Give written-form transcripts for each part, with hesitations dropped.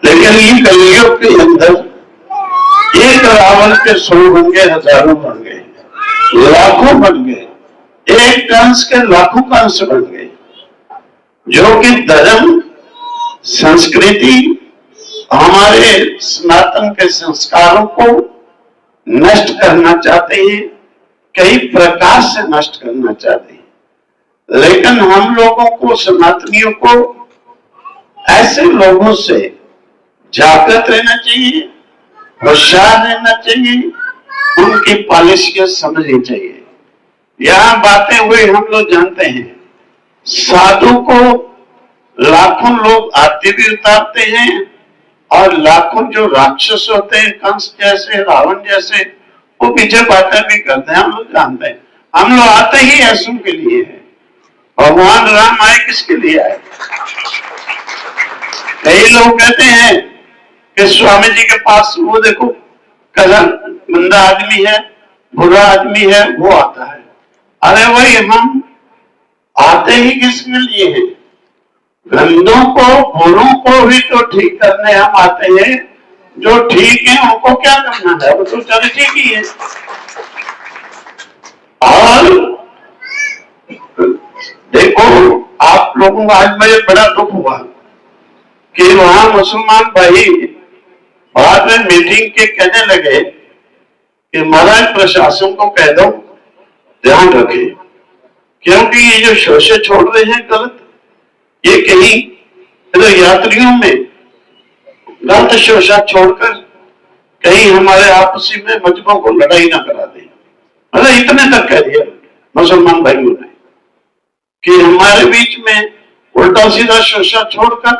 लेकिन ये कलयुग के अंदर एक रावण के 100 बन गए, हजारों बन गए, लाखों बन गए, एक कंस के लाखों कंस बन गए, जो कि धर्म, संस्कृति, हमारे सनातन के संस्कारों को नष्ट करना चाहते हैं, कई प्रकार से नष्ट करना चाहते हैं। लेकिन हम लोगों को, सनातनियों को, ऐसे लोगों से जागृत रहना चाहिए, होशियार रहना चाहिए, उनकी पॉलिसियां समझनी चाहिए। यहां बातें हुई हम लोग जानते हैं, साधु को लाखों लोग आरती भी उतारते हैं, और लाखों जो राक्षस होते हैं, कंस जैसे, रावण जैसे, वो पीछे बातें भी करते हैं। हम लोग जानते हैं, हम लोग आते ही ऐसों के लिए है। भगवान राम आए किसके लिए आए? कई लोग कहते हैं कि स्वामी जी के पास वो देखो कलम गंदा आदमी है, बुरा आदमी है, वो आता है। अरे वही हम आते ही किसके लिए हैं? गंदों को, बुरों को भी तो ठीक करने हम आते हैं। जो ठीक है उनको क्या करना है? वो तो चल ठीक ही है। और देखो, आप लोगों को आज मुझे बड़ा दुख हुआ कि वहां मुसलमान भाई बाद में मीटिंग के कहने लगे कि महाराज प्रशासन को कह दो ध्यान रखे, क्योंकि ये जो शोषे छोड़ रहे हैं गलत, ये कहीं तो यात्रियों में गलत शोषा छोड़कर कहीं हमारे आपसी में मजहबों को लड़ाई ना करा दे। मतलब इतने तक कह दिया मुसलमान भाइयों ने कि हमारे बीच में उल्टा सीधा शोषा छोड़कर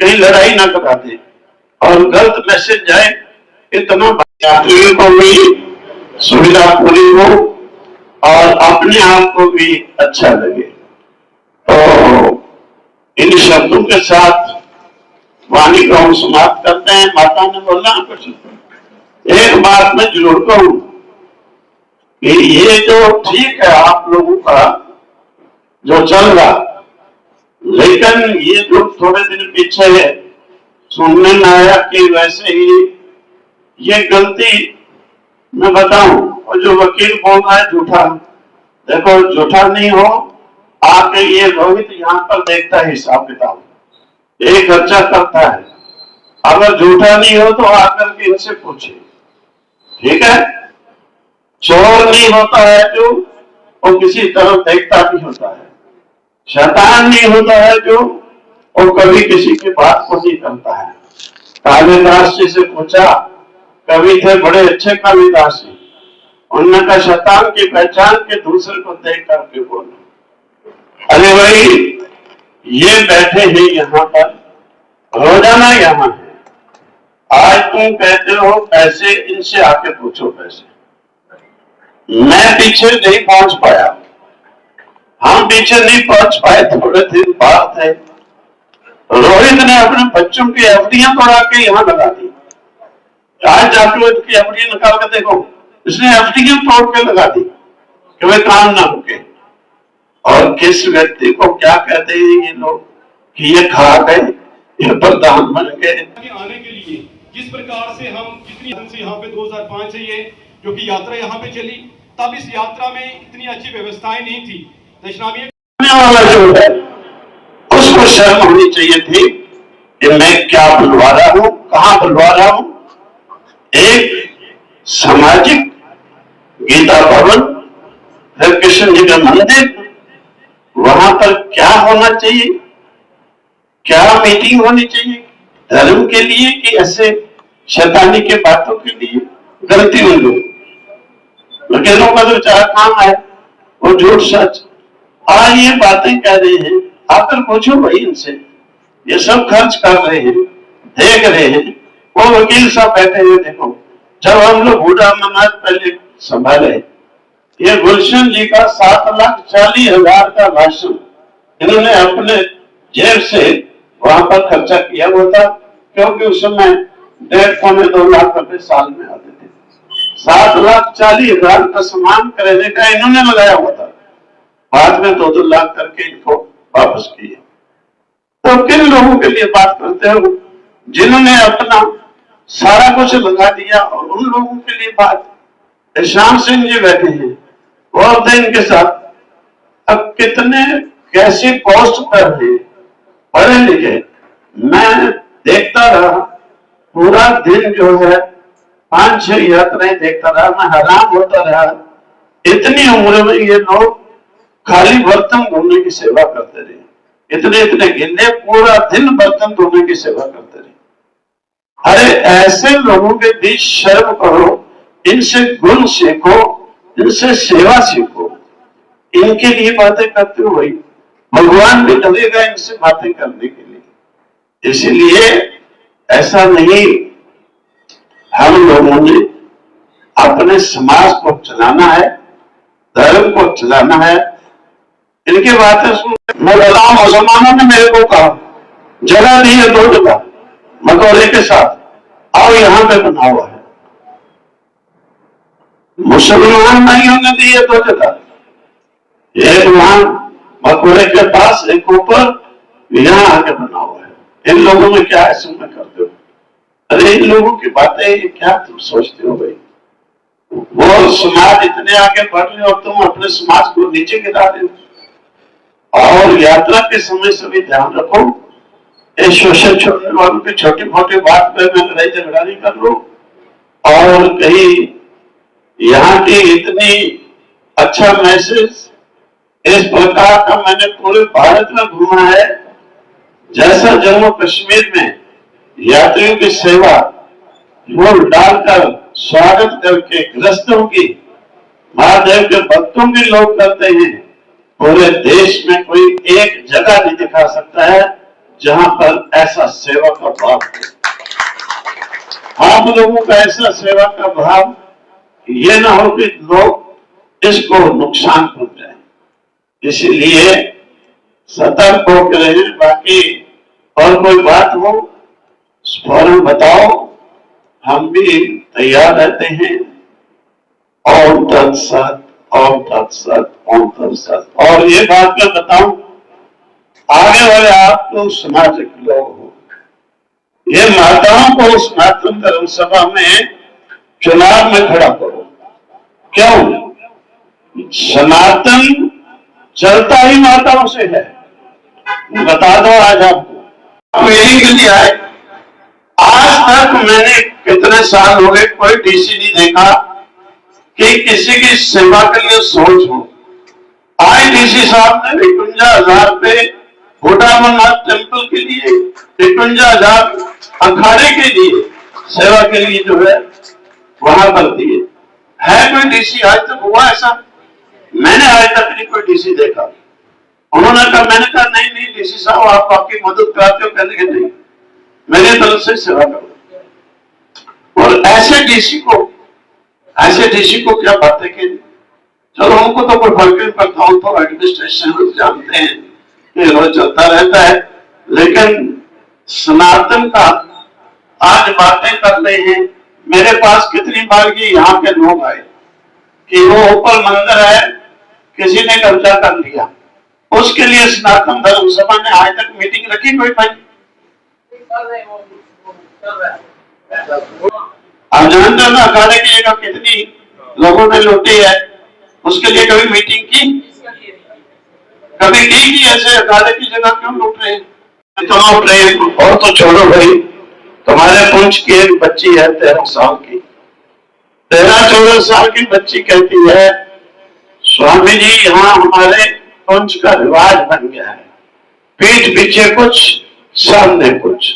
कहीं लड़ाई ना करा दे और गलत मैसेज जाए। इतना यात्रियों को भी सुविधा पूरी हो और अपने आप को भी अच्छा लगे। तो इन शब्दों के साथ वाणी को हम समाप्त करते हैं। माता ने बोला कुछ, एक बात मैं जरूर कहूं कि ये जो ठीक है आप लोगों का जो चल रहा, लेकिन ये जो थोड़े दिन पीछे है सुनने में आया कि वैसे ही ये गलती मैं बताऊं, और जो वकील बोल रहा है झूठा, देखो झूठा नहीं हो, आके ये रोहित यहाँ पर देखता है हिसाब किताब, ये खर्चा करता है, अगर झूठा नहीं हो तो आकर के इनसे पूछे, ठीक है? चोर नहीं होता है जो वो किसी तरफ देखता भी होता है, शैतान नहीं होता है जो वो कभी किसी की बात को नहीं करता है। कालिदास जी से पूछा, कवि थे बड़े अच्छे कालिदास जी, उन्होंने कहा शैतान की पहचान के दूसरे को देख करके बोलो। अरे भाई ये बैठे हैं यहाँ पर, रोजाना यहाँ है, आज तुम कहते हो पैसे, इनसे आके पूछो पैसे। मैं पीछे नहीं पहुंच पाया, हम पीछे नहीं पहुंच पाए, थोड़े दिन बाद थे, रोहित ने अपने बच्चों की एफडियां तोड़ा के यहाँ लगा दी। आज जाके उसकी एफडी निकाल के देखो, इसने एफडियां तोड़ के लगा दी कि वे काम ना रुके। और किस व्यक्ति को क्या कहते हैं ये लोग कि ये खा गए, ये प्रधान बन गए। आने के लिए जिस प्रकार से हम जितनी से यहाँ पे 2005 से ये जो कि यात्रा यहाँ पे चली, तब इस यात्रा में इतनी अच्छी व्यवस्थाएं नहीं थी। दशनामी वाला जो है उसको शर्म होनी चाहिए थी कि मैं क्या बुलवा रहा हूं, कहां बुलवा रहा हूं। एक सामाजिक गीता भवन, कृष्ण जी का मंदिर, वहां पर क्या होना चाहिए, क्या मीटिंग होनी चाहिए धर्म के लिए कि ऐसे शैतानी के बातों के लिए? गलती हुई लोग वकीलों का जो चार काम है वो झूठ सच, आज ये बातें कह रहे हैं, आकर पूछो भाई इनसे, ये सब खर्च कर रहे हैं, देख रहे हैं, वो वकील साहब बैठे हुए। देखो जब हम लोग बूढ़ा अमरनाथ पहले संभाले, ये गुलशन जी का 7,40,000 का राशन इन्होंने अपने जेब से वहां पर खर्चा किया हुआ था, क्योंकि उस समय 1.5-2 लाख रुपए साल में आते थे। 7,40,000 का सामान खरीदने का इन्होंने लगाया हुआ था, बाद में 2-2 लाख करके इनको वापस किए। तो किन लोगों के लिए बात करते हो? जिन्होंने अपना सारा कुछ लगा दिया, और उन लोगों के लिए बात, श्याम सिंह जी बैठे हैं, वो होते इनके साथ, अब कितने कैसी पोस्ट पर है, पढ़े लिखे। मैं देखता रहा पूरा दिन, जो है 5-6 यात्राएं देखता रहा, मैं हैरान होता रहा। इतनी उम्र में ये लोग खाली बर्तन धोने की सेवा करते रहे, इतने इतने गिने, पूरा दिन बर्तन धोने की सेवा करते रहे। अरे ऐसे लोगों के बीच शर्म करो, इनसे गुण सीखो, इनसे सेवा सीखो। इनके लिए बातें करते हो भाई, भगवान भी डरेगा इनसे बातें करने के लिए। इसीलिए ऐसा नहीं, हम लोगों ने अपने समाज को चलाना है, धर्म को चलाना है। इनकी बातें सुन, मैं बताऊं, मुसलमानों ने मेरे को कहा जगह दी है 2 जगह मकौरे के साथ, आओ यहां पे बना हुआ है। मुसलमान भाइयों ने दी है 2 जगह, एक वहां मकौरे के पास, एक ऊपर, यहां आके बना हुआ है। इन लोगों में क्या ऐसे में करते हो? अरे इन लोगों की बातें क्या तुम सोचते हो भाई? वो समाज इतने आगे बढ़ रहे हो, तुम अपने समाज को नीचे गिरा रहे हो। और यात्रा के समय से भी ध्यान रखो, ये शोषण छोड़ने वालों की छोटी मोटी बात पे मैं लड़ाई झगड़ा नहीं कर लूं, और कहीं यहाँ की इतनी अच्छा मैसेज इस प्रकार का मैंने पूरे भारत में घूमा है, जैसा जम्मू कश्मीर में यात्रियों की सेवा फूल डालकर स्वागत करके ग्रस्तों की, महादेव के भक्तों की लोग करते हैं, पूरे देश में कोई एक जगह नहीं दिखा सकता है जहां पर ऐसा सेवा का भाव है। आप लोगों का ऐसा सेवा का भाव, ये ना हो कि लोग इसको नुकसान पहुंचाए। इसीलिए सतर्क होकर रहे। बाकी और कोई बात हो फौरन बताओ, हम भी तैयार रहते हैं। ओम तत्सत, ओम तत्सत, ओम तत्सत। और ये बात मैं बताऊं, आगे वाले आप तो सामाजिक लोग हो, ये माताओं को सनातन धर्म सभा में चुनाव में खड़ा करो। क्यों? सनातन चलता ही माताओं से है, बता दो आज आपको। हम यही के लिए आए। आज तक मैंने कितने साल हो गए कोई डीसी नहीं देखा कि किसी की सेवा के लिए सोच हो। आज डीसी साहब ने 51,000 रुपए भोटा अमरनाथ टेम्पल के लिए, 51,000 अखाड़े के लिए सेवा के लिए जो है वहां पर दिए। है कोई डीसी आज तक हुआ ऐसा? मैंने आज तक नहीं कोई डीसी देखा। उन्होंने कहा, मैंने कहा नहीं नहीं डीसी साहब आप आपकी मदद कराते हो, कहने के नहीं, मेरी तरफ से सेवा करो। और ऐसे डीसी को क्या बातें की? चलो उनको तो कोई फर्क नहीं पड़ता, उनको एडमिनिस्ट्रेशन जानते हैं कि रोज चलता रहता है, लेकिन सनातन का आज बातें कर रहे हैं। मेरे पास कितनी बार की यहाँ के लोग आए कि वो ऊपर मंदिर है, किसी ने कब्जा कर लिया, उसके लिए सनातन धर्म सभा ने आज तक मीटिंग रखी कोई भाई? आप जानते हो ना अखाड़े की जगह कितनी लोगों ने लूटी है, उसके लिए कभी मीटिंग की? कभी की ऐसे अखाड़े की जगह क्यों लूट रहे हैं? तो प्रेम और तो छोड़ो भाई, तुम्हारे पुंछ की एक बच्ची है 13 साल की, 13-14 साल की बच्ची कहती है, स्वामी जी यहाँ हमारे पुंछ का रिवाज बन गया है, पीठ पीछे कुछ सामने कुछ।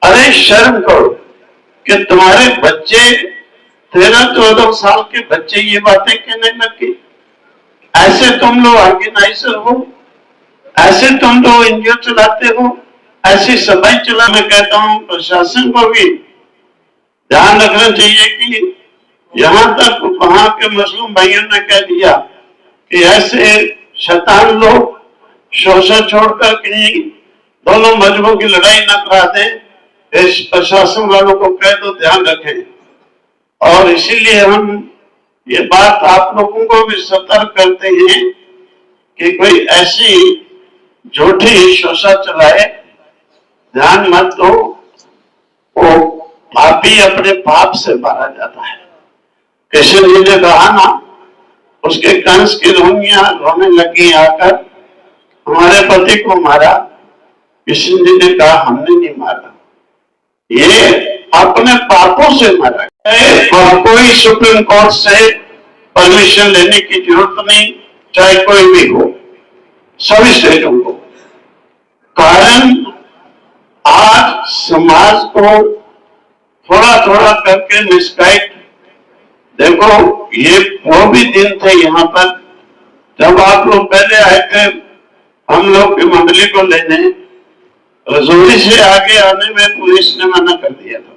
अरे शर्म करो कि तुम्हारे बच्चे 13-14 साल के बच्चे ये बातें कहने लगे। ऐसे तुम लोग ऑर्गेनाइजर हो, ऐसे तुम लोग एनजीओ चलाते हो, ऐसी सभाएं चला। मैं कहता हूं प्रशासन को भी ध्यान रखना चाहिए कि यहां तक वहां के मुस्लिम भाइयों ने कह दिया कि ऐसे शैतान लोग शोषण छोड़कर कहीं दोनों मजहबों की लड़ाई न करा दें। इस प्रशासन वालों को कह दो ध्यान रखें। और इसीलिए हम ये बात आप लोगों को भी सतर्क करते हैं कि कोई ऐसी झूठी शोषा चलाए, ध्यान मत दो। पापी अपने पाप से मारा जाता है। कृष्ण जी ने कहा ना, उसके कंस की रोनियां रोने लगी आकर, हमारे पति को मारा। कृष्ण जी ने कहा हमने नहीं मारा, ये अपने पापों से मारा और कोई सुप्रीम कोर्ट से परमिशन लेने की जरूरत नहीं, चाहे कोई भी हो, सभी स्टेटों को। कारण आज समाज को थोड़ा थोड़ा करके मिसगाइड, देखो ये वो भी दिन थे यहाँ पर जब आप लोग पहले आए थे हम लोग की मंडली को लेने, रजौरी से आगे आने में पुलिस ने मना कर दिया था।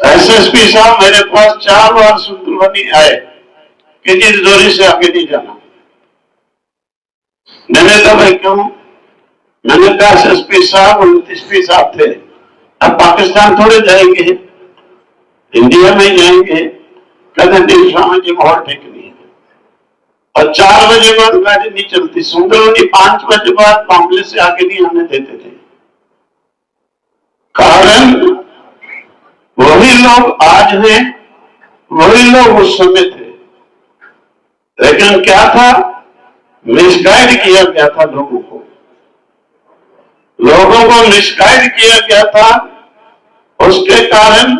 एसएसपी साहब मेरे पास 4 बार सुंदरबनी आए कि जी रजौरी से आगे नहीं जाना। मैंने कहा भाई क्यों? मैंने कहा एसएसपी साहब और एसपी साहब थे, अब पाकिस्तान थोड़े जाएंगे, इंडिया में ही जाएंगे। कहते नहीं स्वामी जी माहौल ठीक नहीं है, और 4 बजे बाद गाड़ी नहीं चलती। सुंदरबनी 5 बजे बाद मामले से आगे नहीं आने देते थे। कारण वही लोग आज हैं, वही लोग उस समय थे, लेकिन क्या था, मिसगाइड किया गया था लोगों को, मिसगाइड किया गया था। उसके कारण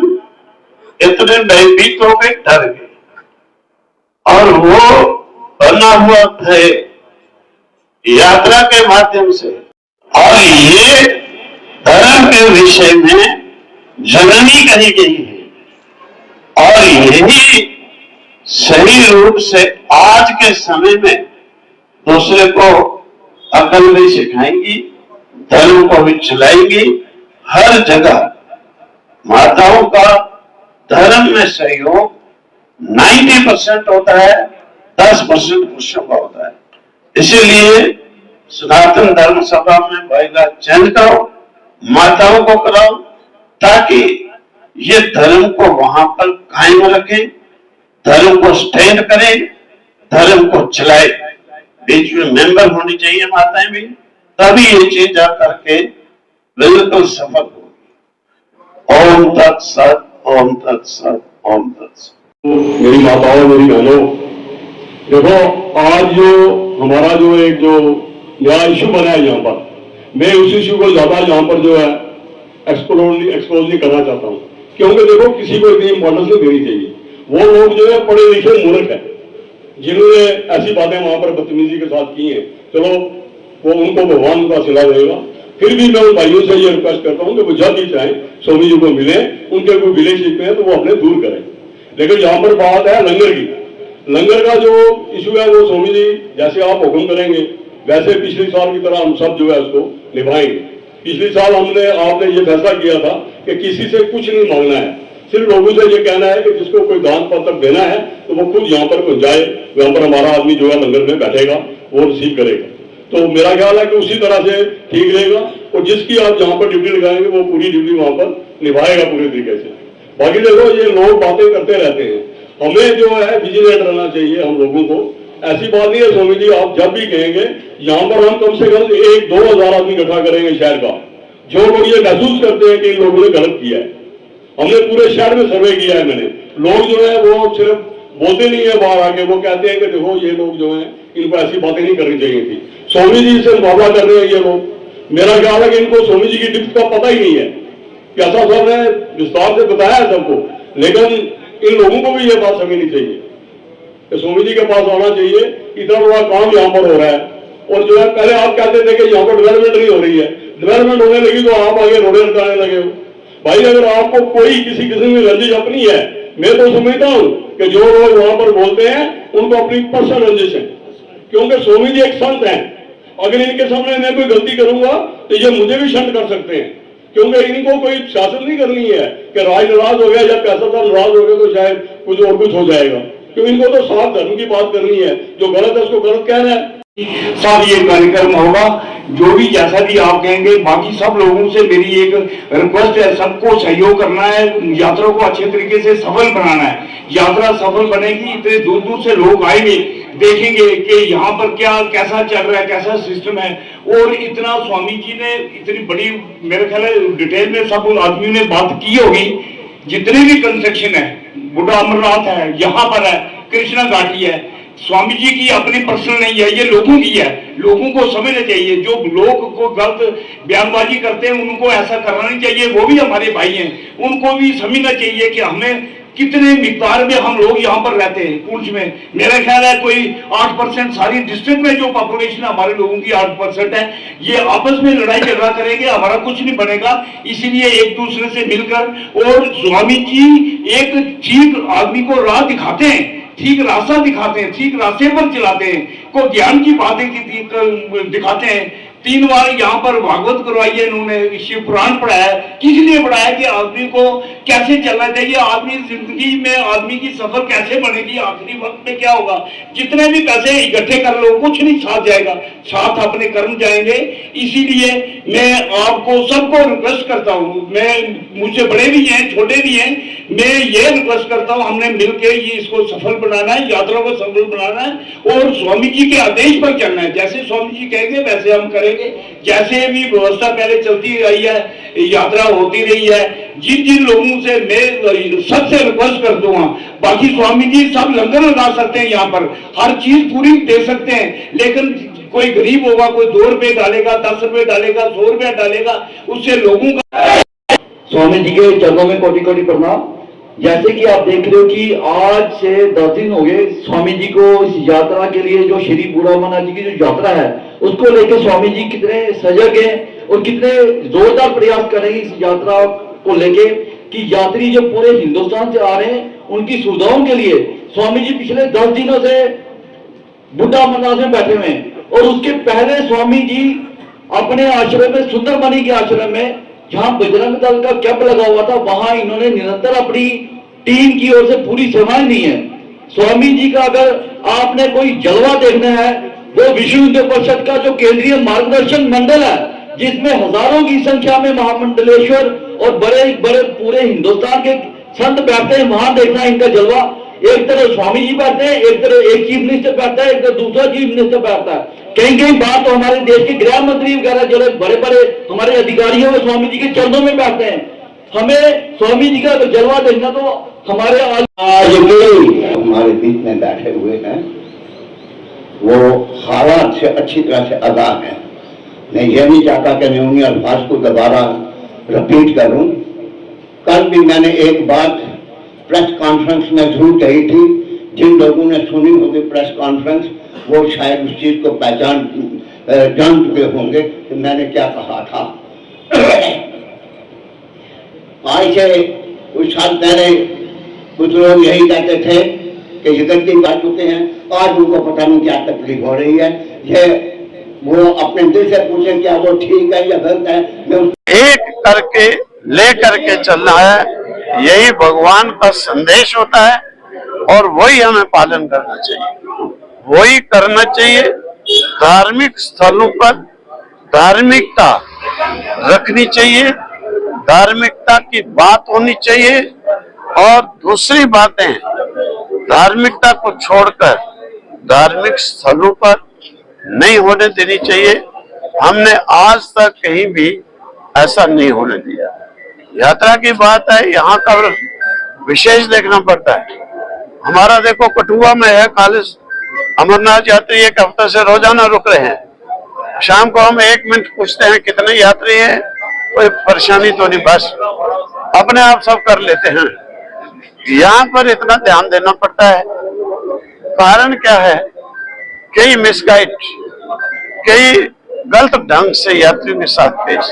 इतने भयभीत हो गए, डर गए, और वो बना हुआ थे यात्रा के माध्यम से। और ये धर्म के विषय में जननी कही गई है, और यही सही रूप से आज के समय में दूसरे को अकल भी सिखाएंगी, धर्म को भी चलाएंगी। हर जगह माताओं का धर्म में सहयोग 90% होता है, 10% पुरुषों का होता है। इसीलिए सनातन धर्म सभा में महिला चयन करो, माताओं को कराओ, ताकि ये धर्म को वहां पर कायम रखें, धर्म को स्टैंड करें, धर्म को चलाए। बीच में मेंबर होनी चाहिए माताएं भी, तभी ये चीज आकर के बिल्कुल सफल होगी। ओम तत्सत, ओम तत्सत, ओम तत्सत। मेरी माताओं, मेरी बहनों, देखो आज जो हमारा जो एक जो नया इशू बना है यहाँ पर, मैं उस इशू को ज्यादा यहाँ पर जो है एक्सपोज नहीं करना चाहता हूँ, क्योंकि देखो किसी को इतनी इंपॉर्टेंस नहीं देनी चाहिए। वो लोग जो है पढ़े लिखे मूर्ख है, जिन्होंने ऐसी बातें वहां पर बदतमीजी के साथ की हैं, चलो वो उनको भगवान का सिला देगा। फिर भी मैं उन भाइयों से ये रिक्वेस्ट करता हूँ कि वो जब भी चाहे स्वामी जी को मिले, उनके कोई रिलेशनशिप है तो वो अपने दूर करें। लेकिन यहाँ पर बात है लंगर की, लंगर का जो इशू है वो स्वामी जी जैसे आप हुक्म करेंगे वैसे पिछले साल की तरह हम सब जो है उसको निभाएंगे। पिछले साल आपने ये फैसला किया था कि किसी से कुछ नहीं मांगना है, सिर्फ लोगों से ये कहना है कि जिसको कोई दान पत्र देना है तो वो खुद यहाँ पर जाए, यहाँ पर हमारा आदमी जो है लंगर में बैठेगा, वो रिसीव करेगा। तो मेरा ख्याल है कि उसी तरह से ठीक रहेगा, और जिसकी आप जहाँ पर ड्यूटी लगाएंगे वो पूरी ड्यूटी वहां पर निभाएगा पूरे तरीके से। बाकी देखो ये लोग बातें करते रहते हैं, हमें जो है विजिलेंट रहना चाहिए हम लोगों को। ऐसी बात नहीं है स्वामी जी, आप जब भी कहेंगे यहाँ पर हम कम से कम 1-2 हजार आदमी इकट्ठा करेंगे शहर का, जो लोग ये महसूस करते हैं कि इन लोगों ने गलत किया है। हमने पूरे शहर में सर्वे किया है, मैंने लोग जो है वो सिर्फ बोलते नहीं है बाहर आके, वो कहते हैं कि देखो ये लोग जो है इनको ऐसी बातें नहीं करनी चाहिए थी। स्वामी जी से मुकाबला कर रहे हैं ये लोग। मेरा ख्याल है कि इनको स्वामी जी की डिप्थ का पता ही नहीं है, कैसा साहब ने विस्तार से बताया है सबको, लेकिन इन लोगों को भी ये बात समझनी चाहिए कि स्वामी जी के पास आना चाहिए। इतना बड़ा काम यहाँ पर हो रहा है, और जो है पहले आप कहते थे कि यहाँ पर डेवलपमेंट नहीं हो रही है, डेवलपमेंट होने लगी तो आप आगे रोडे हटाने लगे हो। भाई अगर आपको कोई किसी किस्म की रंजिश अपनी है, मैं तो समझता हूँ कि जो लोग वहां पर बोलते हैं उनको अपनी पर्सनल रंजिश है, क्योंकि स्वामी जी एक संत हैं। अगर इनके सामने मैं कोई गलती करूंगा तो ये मुझे भी शंत कर सकते हैं, क्योंकि इनको कोई शासन नहीं करनी है कि राज नाराज हो गया या पैसा था नाराज हो गया तो शायद कुछ और कुछ हो जाएगा, क्योंकि इनको तो साफ धर्म की बात करनी है, जो गलत है उसको गलत कहना है। साथ ये कार्यक्रम होगा, जो भी जैसा भी आप कहेंगे, बाकी सब लोगों से मेरी एक रिक्वेस्ट है, सबको सहयोग करना है, यात्रा को अच्छे तरीके से सफल बनाना है। यात्रा सफल बनेगी, इतने दूर दूर से लोग आएंगे, देखेंगे कि यहाँ पर क्या कैसा चल रहा है, कैसा सिस्टम है। और इतना स्वामी जी ने इतनी बड़ी, मेरे ख्याल है डिटेल में सब आदमियों ने बात की होगी। जितने भी कंस्ट्रक्शन है, बुढ़ा अमरनाथ है, यहाँ पर है, कृष्णा घाटी है, स्वामी जी की अपनी पर्सनल नहीं है, ये लोगों की है। लोगों को समझना चाहिए, जो लोग को गलत बयानबाजी करते हैं उनको ऐसा करना नहीं चाहिए। वो भी हमारे भाई हैं, उनको भी समझना चाहिए कि हमें कितने मिकदार में हम लोग यहाँ पर रहते हैं। पुंछ में मेरा ख्याल है कोई 8%, सारी डिस्ट्रिक्ट में जो पॉपुलेशन हमारे लोगों की 8% है। ये आपस में लड़ाई झगड़ा करेंगे, हमारा कुछ नहीं बनेगा। इसीलिए एक दूसरे से मिलकर, और स्वामी जी एक ठीक आदमी को राह दिखाते हैं, ठीक रास्ता दिखाते हैं, ठीक रास्ते पर चलाते हैं, को ज्ञान की बातें दिखाते हैं। 3 बार यहाँ पर भागवत करवाई है इन्होंने, शिव पुराण पढ़ाया है। किस लिए पढ़ाया कि आदमी को कैसे चलना चाहिए, आदमी जिंदगी में आदमी की सफर कैसे बनेगी, आखिरी वक्त में क्या होगा। जितने भी पैसे इकट्ठे कर लो कुछ नहीं साथ जाएगा, साथ अपने कर्म जाएंगे। इसीलिए मैं आपको सबको रिक्वेस्ट करता हूँ, मैं मुझसे बड़े भी हैं छोटे भी हैं, मैं ये रिक्वेस्ट करता हूँ, हमने मिलकर ये इसको सफल बनाना है, यात्रा को सफल बनाना है और स्वामी जी के आदेश पर चलना है। जैसे स्वामी जी कहेंगे वैसे हम करेंगे। जैसे भी व्यवस्था पहले चलती रही है, यात्रा होती रही है। जिन जिन लोगों से मैं सबसे रिक्वेस्ट कर दूंगा, बाकी स्वामी जी सब लंगर लगा सकते हैं, यहाँ पर हर चीज पूरी दे सकते हैं, लेकिन कोई गरीब होगा, कोई 2 रुपए डालेगा, 10 रुपए डालेगा, 100 रुपया डालेगा, उससे लोगों का। स्वामी जी के चरणों में कोटि कोटि प्रणाम। जैसे कि आप देख रहे हो कि आज से 10 दिन हो गए स्वामी जी को इस यात्रा के लिए, जो श्री बूढ़ा अमरनाथ जी की जो यात्रा है उसको लेकर स्वामी जी कितने सजग हैं और कितने जोरदार प्रयास कर रहे हैं इस यात्रा को लेके, कि यात्री जो पूरे हिंदुस्तान से आ रहे हैं उनकी सुविधाओं के लिए स्वामी जी पिछले 10 दिनों से बुढ़ा अमरनाथ में बैठे हुए हैं। और उसके पहले स्वामी जी अपने आश्रम में, सुंदरमणि के आश्रम में, जहां बजरंग दल का कैंप लगा हुआ था, वहां इन्होंने निरंतर अपनी टीम की ओर से पूरी सेवाएं दी है। स्वामी जी का अगर आपने कोई जलवा देखना है, वो विश्व हिंदू परिषद का जो केंद्रीय मार्गदर्शन मंडल है, जिसमें हजारों की संख्या में महामंडलेश्वर और बड़े बड़े पूरे हिंदुस्तान के संत बैठते हैं, वहां देखना है इनका जलवा। एक तरफ स्वामी जी बैठते हैं, एक तरफ एक चीफ मिनिस्टर बैठता है, एक तरफ दूसरा चीफ मिनिस्टर बैठता है। कहीं कहीं बात तो हमारे देश के गृह मंत्री वगैरह जो बड़े बड़े हमारे अधिकारी हैं वो स्वामी जी के चरणों में बैठते हैं। हमें स्वामी जी का जलवा देखना तो हमारे आज हमारे बीच में बैठे हुए हैं, वो हालात से अच्छी तरह से आगाह हैं। मैं ये नहीं चाहता कि मैं उन्हीं अल्फाज को दोबारा रिपीट करूं। कल भी मैंने एक बात प्रेस कॉन्फ्रेंस में जरूर कही थी, जिन लोगों ने सुनी होगी प्रेस कॉन्फ्रेंस वो शायद उस चीज को जान चुके होंगे कि मैंने क्या कहा था। आज से कुछ साल पहले कुछ लोग यही कहते थे कि ये गलती कर चुके हैं, आज उनको पता नहीं क्या तकलीफ हो रही है। ये वो अपने दिल से पूछे क्या वो ठीक है या गलत है। एक करके ले करके चलना है, यही भगवान का संदेश होता है और वही हमें पालन करना चाहिए, वही करना चाहिए। धार्मिक स्थलों पर धार्मिकता रखनी चाहिए, धार्मिकता की बात होनी चाहिए और दूसरी बातें धार्मिकता को छोड़कर धार्मिक स्थलों पर नहीं होने देनी चाहिए। हमने आज तक कहीं भी ऐसा नहीं होने दिया। यात्रा की बात है, यहाँ का विशेष देखना पड़ता है। हमारा देखो कठुआ में है कॉलेज, अमरनाथ यात्री 1 हफ्ते से रोजाना रुक रहे हैं। शाम को हम 1 मिनट पूछते हैं कितने यात्री हैं, कोई परेशानी तो नहीं, बस अपने आप सब कर लेते हैं। यहाँ पर इतना ध्यान देना पड़ता है। कारण क्या है, कई मिसगाइड, कई गलत ढंग से यात्रियों के साथ पेश,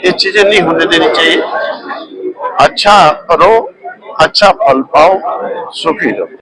ये चीजें नहीं होने देनी चाहिए। अच्छा करो, अच्छा फल पाओ, सुखी रहो।